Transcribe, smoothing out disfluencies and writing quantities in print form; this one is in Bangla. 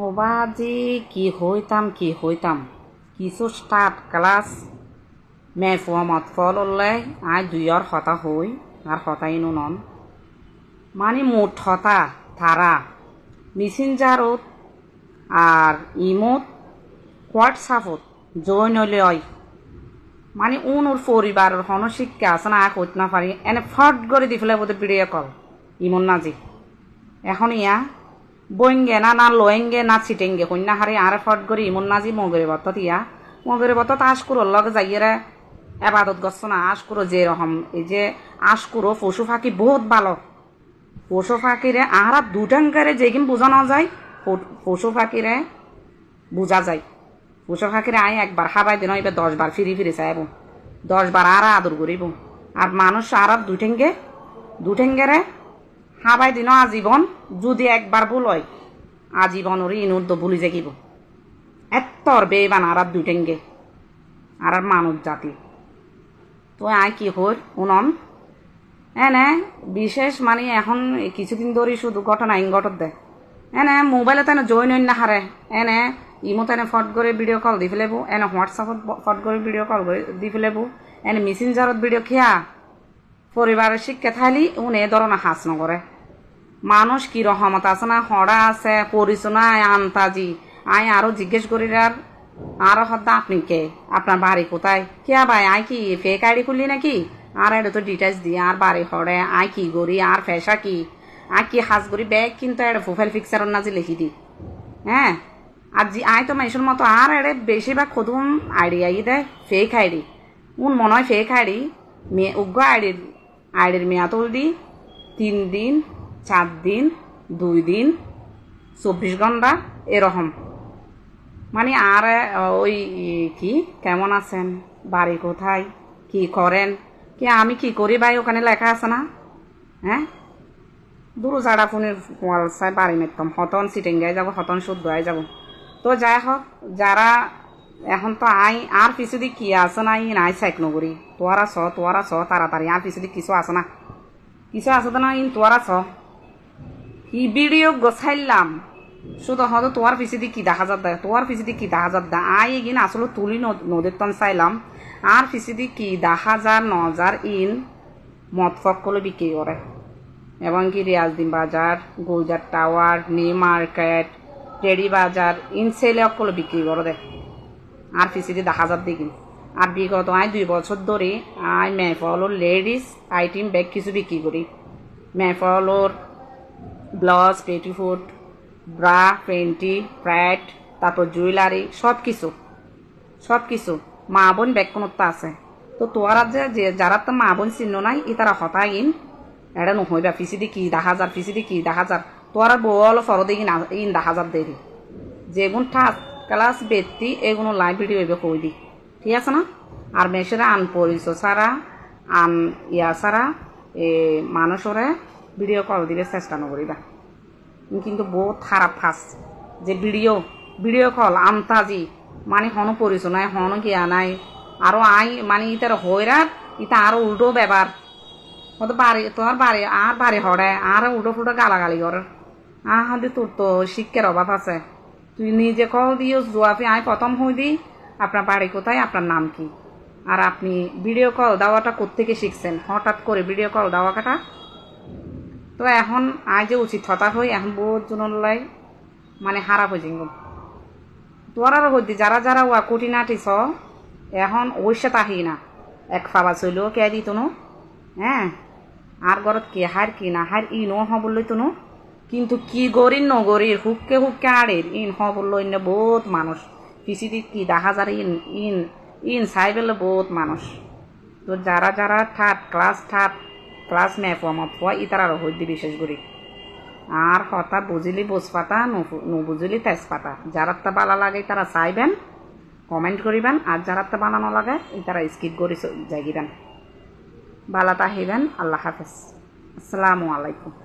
ওবাজি কি হইতাম কিছু স্টার্ট ক্লাস মে ফুয়ামত ফললে আই দুইয়র হতা হই আর হতাই নন মানে মুঠ হতা থারা মেসেঞ্জারত আর ইমোত হোয়াটসঅ্যাপত জইন হইলে হয় মানে ওর পরিবারের হন শিক্ষা আছে না কইত না পারি এনে ফট করে দি ফেলে বোধ ভিডিও কল ইমন নাজি এখন ইয়া বইঙ্গে না লোয়েঙ্গে না ছিটেঙ্গে কন্যা হারে আর ফট করে ইমন নাজি মগরে বত্ত ইয়া মগরে বত্ত আশকুরোর লগে যাইয়েরা এবাদত গছ না আশকুরো যে রকম এই যে আশকুরো পশু পাখি বহুত ভালো পশু পাখিরে আর দুটাঙ্কারে যেগিন বোঝানো যায় পশু পাখিরে বোঝা যায় পশু পাখিরে আই একবার হাবাই দিন এবার 10 বার ফিরি চাইব 10 বার আর আদর করিব আর মানুষ আর দুঠেঙ্গেরে হাবাই দিন আজীবন যদি একবার ভুল হয় আজীবনের ইনুর তো ভুলি যাকিব এত্তর বেবান আর দুঠেঙ্গে আর মানব জাতি তো আই কি হর উনন এনে বিশেষ মানে এখন কিছুদিন ধরে শুধু ঘটনা ঘটত দেয় এনে মোবাইলে তেনে জইন হইন না হারে এনে ইমো তেনে ফট করে ভিডিও কল দি ফেলেবো এনে হোয়াটসঅ্যাপত ফট করে ভিডিও কল দি ফেলেবো এনে মেসেঞ্জারত ভিডিও খেয়া পরিবারের শিক্ষা থাইলি উনি এ ধরনের হাস নকরে মানুষ কি রহমত আছে না হড়া আছে পরিচনা আন্তাজি আই আরো জিজ্ঞেস করি আর হদ্দা আপনি কে আপনার বাড়ি কোথায় কে ভাই আই কি ফেক আইডি খুললি নাকি আর এটা তো ডিটেলস দিয়ে আর বাড়ি হড়ে আই কি করি আর ফেসা কি আই কি হাজ করি ব্যাগ কিন্তু এটা প্রোফাইল পিকচারের নাজি লিখি দি হ্যাঁ আর জি আই তো মাইসুর মতো আর এটা বেশিরভাগ খদুম আইডি আই দেয় ফেক আইডি মনে হয় ফেক আইডি উগ্র আইডির মেয়া তুল দি 3 দিন 4 দিন 2 দিন 24 ঘন্টা এরকম মানে আর ওই কি কেমন আছেন বাড়ি কোথায় কি করেন কি আমি কি করি ভাই ওখানে লেখা আছে না হ্যাঁ দূর জাড়া ফোনের ওয়ালসায় বাড়ি মেতম হতন সিটেঙ্গায় যাব হতন শুদ্ধ হয়ে যাব তো যাই হোক যারা এখন তো আই আর পিছুদি কি আছে না ই নাই চেক নগরি তোয়ারা ছ তাড়াতাড়ি আর পিছুদি কিছু আছে না কিছু আছে তো না ইন তোয়ারা ছ ই ভিডিও গোছাইলাম শুধু হয়তো তোমার পিছিয়ে কি দেখা যাত তোমার পিছিয়ে কি দেখা যাত আই এগিন আসলে তুলি নদীর তন চাইলাম আর পিছিয়ে কি 10,000 ইন মদ ফকলে বিক্রি করে এবং কি রিয়াজদিন বাজার গুলজার টাওয়ার নিউ মার্কেট টেরি বাজার ইন সেলে অকলে বিক্রি করে দেয় আর পিছিয়ে দেখা যাত দেখি আর বিগত আই 2 বছর ধরে আই মেফলর লেডিস আইটেম ব্যাগ কিছু বিক্রি করি muffler blouse petticoat bra panty pad তারপর জুয়েলারি সব কিছু মা বোন ব্যাগ কোনো আছে তো তোরা যে যারা তো মা বোন চিহ্ন নাই ই তারা হতাই ইন এটা নহইবা পিছিয়ে কি 10,000 পিছিয়ে কি 10,000 তোরা বল ফরদ ইন 10,000 দেরি যেগুন থার্ড ক্লাস ব্যক্তি এগুলো লাইভ ভিডিও এবে কই দি ঠিক আছে না আর মেশেরা আন পরিচয় ছাড়া আন ইয়া ছাড়া মানুষরে ভিডিও কল দিলে চেষ্টা নকরিবা কিন্তু বহুত খারাপ ফাঁস যে ভিডিও কল আমতাজি মানে হন পরিচয় নাই হন গিয়া নাই আরো আই মানে ইতার হইরা ইতা আরো উল্টো ব্যাপার হয়তো বাড়ি তোমার বাড়ি আর বাড়ি হরে আর উল্টো ফুটো গালাগালি করে হাতে তোর তো শিক্ষার অভাব আছে তুই নিজে কল দিও জুয়াফি আই প্রথম হই দি আপনার বাড়ি কোথায় আপনার নাম কি আর আপনি ভিডিও কল দেওয়াটা কোত্থেকে শিখছেন হঠাৎ করে ভিডিও কল দেওয়া কাটা তো এখন আই যে উচিত হতা হই এখন বহুত জনলাই মানে হারাপ হয়ে যাই তোরারও হইতি যারা ওয়া কুটিনাটি ছ এখন ওইসে তাহি না এক ফাবা চইলেও কে দিত নো হ্যাঁ আর ঘরত কে হার কি না হার ই নো হবলই তো নো কিন্তু কি গরির নগরীর হুককে আড়ের ইন হবলই ইন বহুত মানুষ পিছিয়ে কি 10,000 ইন চাই পেলে বহুত মানুষ তো যারা থার্ড ক্লাস মেফমত হওয়া ই তারা হইতে বিশেষ করে আর হতা বুঝিলি বোঝপাতা বুঝিলি তেজপাতা যারা তা বালা লাগে তারা চাইবেন কমেন্ট করিবেন আর যারা তা বানানো লাগে তারা স্কিপ করে যাইবেন বালাটা হইবেন আল্লাহ হাফেজ আসসালামু আলাইকুম।